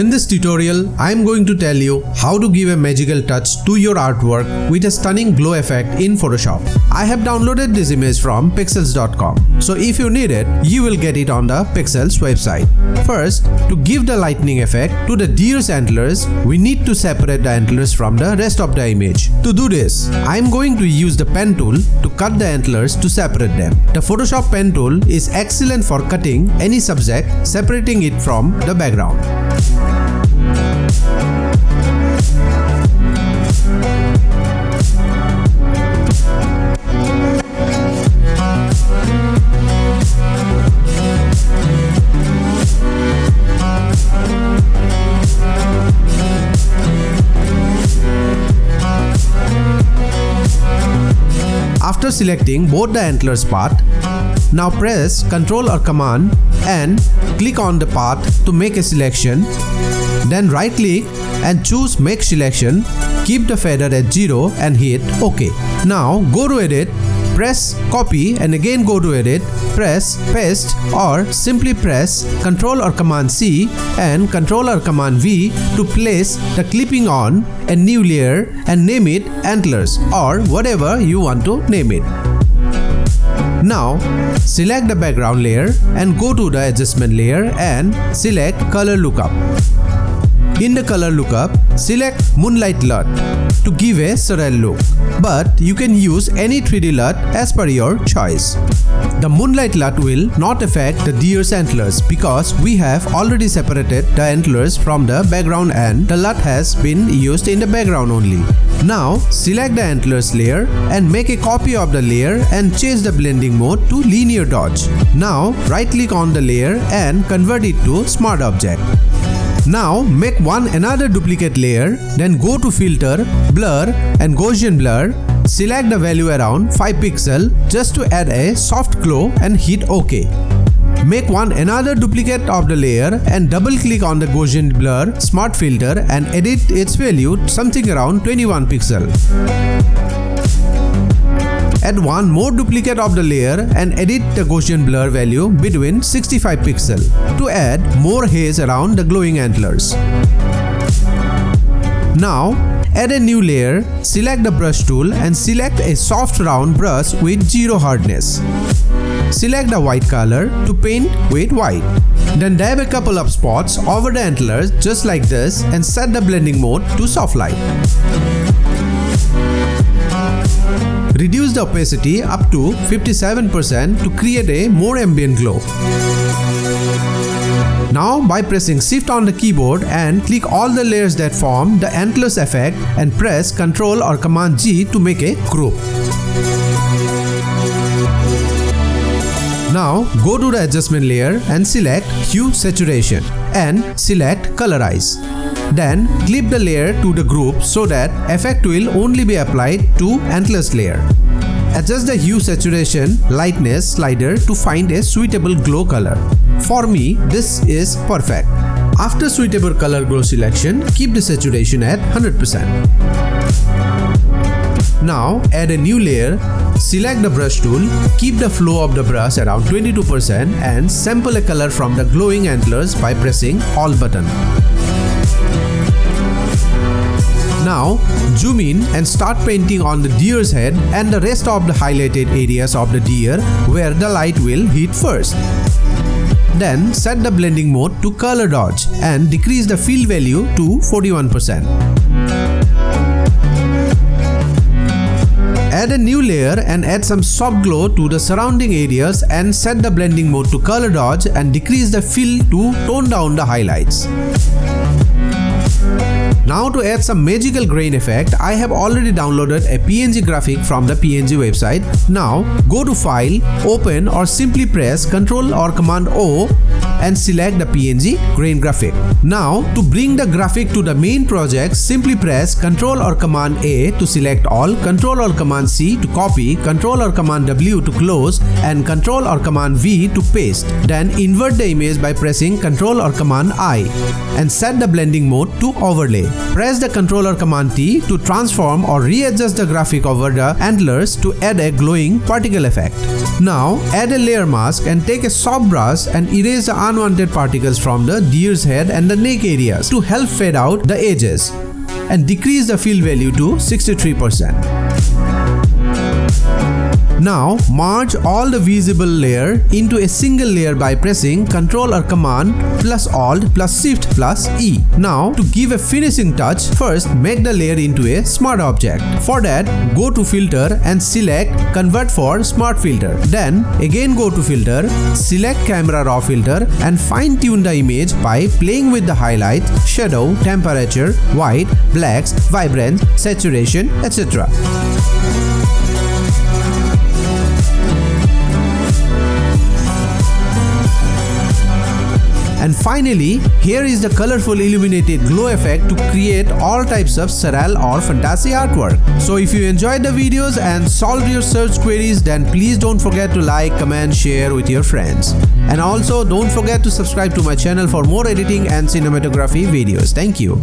In this tutorial, I am going to tell you how to give a magical touch to your artwork with a stunning glow effect in Photoshop. I have downloaded this image from pixels.com. So if you need it, you will get it on the Pixels website. First, to give the lightning effect to the deer's antlers, we need to separate the antlers from the rest of the image. To do this, I am going to use the pen tool to cut the antlers to separate them. The Photoshop pen tool is excellent for cutting any subject, separating it from the background. After selecting both the antlers part, now press Ctrl or Command and click on the path to make a selection. Then right click and choose Make Selection. Keep the feather at 0 and hit OK. Now go to Edit, press Copy and again go to Edit, press Paste or simply press Ctrl or Command C and Ctrl or Command V to place the clipping on a new layer and name it Antlers or whatever you want to name it. Now select the background layer and go to the adjustment layer and select Color Lookup. In the color lookup, select Moonlight LUT to give a surreal look, but you can use any 3D LUT as per your choice. The Moonlight LUT will not affect the deer's antlers because we have already separated the antlers from the background and the LUT has been used in the background only. Now select the antlers layer and make a copy of the layer and change the blending mode to linear dodge. Now right click on the layer and convert it to Smart Object. Now make another duplicate layer, then go to Filter, Blur and Gaussian Blur. Select the value around 5 pixels just to add a soft glow and hit OK. Make another duplicate of the layer and double click on the Gaussian Blur Smart Filter and edit its value something around 21 pixels. Add one more duplicate of the layer and edit the Gaussian blur value between 65 pixels to add more haze around the glowing antlers. Now add a new layer, select the brush tool and select a soft round brush with 0 hardness. Select the white color to paint with white. Then dab a couple of spots over the antlers just like this and set the blending mode to soft light. Reduce the opacity up to 57% to create a more ambient glow. Now by pressing Shift on the keyboard and click all the layers that form the antlers effect and press Ctrl or Command G to make a group. Now go to the adjustment layer and select Hue Saturation and select Colorize. Then clip the layer to the group so that effect will only be applied to antlers layer. Adjust the hue saturation lightness slider to find a suitable glow color. For me, this is perfect. After suitable color glow selection, keep the saturation at 100%. Now add a new layer, select the brush tool, keep the flow of the brush around 22% and sample a color from the glowing antlers by pressing Alt button. Now zoom in and start painting on the deer's head and the rest of the highlighted areas of the deer where the light will hit first. Then set the blending mode to color dodge and decrease the fill value to 41%. Add a new layer and add some soft glow to the surrounding areas and set the blending mode to color dodge and decrease the fill to tone down the highlights. Now to add some magical grain effect, I have already downloaded a PNG graphic from the PNG website. Now go to File, Open or simply press Ctrl or Command O and select the PNG grain graphic. Now to bring the graphic to the main project, simply press Ctrl or Command A to select all, Ctrl or Command C to copy, Ctrl or Command W to close and Ctrl or Command V to paste. Then invert the image by pressing Ctrl or Command I and set the blending mode to overlay. Press the Ctrl or Command T to transform or readjust the graphic over the antlers to add a glowing particle effect. Now add a layer mask and take a soft brush and erase the unwanted particles from the deer's head and the neck areas to help fade out the edges, and decrease the fill value to 63%. Now merge all the visible layer into a single layer by pressing Ctrl or Command plus Alt plus Shift plus E. Now to give a finishing touch, first make the layer into a smart object. For that, go to Filter and select Convert for Smart Filter. Then again go to Filter, select Camera Raw Filter and fine tune the image by playing with the highlight, shadow, temperature, white, blacks, vibrance, saturation, etc. And finally, here is the colorful illuminated glow effect to create all types of surreal or fantasy artwork. So if you enjoyed the videos and solved your search queries, then please don't forget to like, comment, share with your friends. And also don't forget to subscribe to my channel for more editing and cinematography videos. Thank you.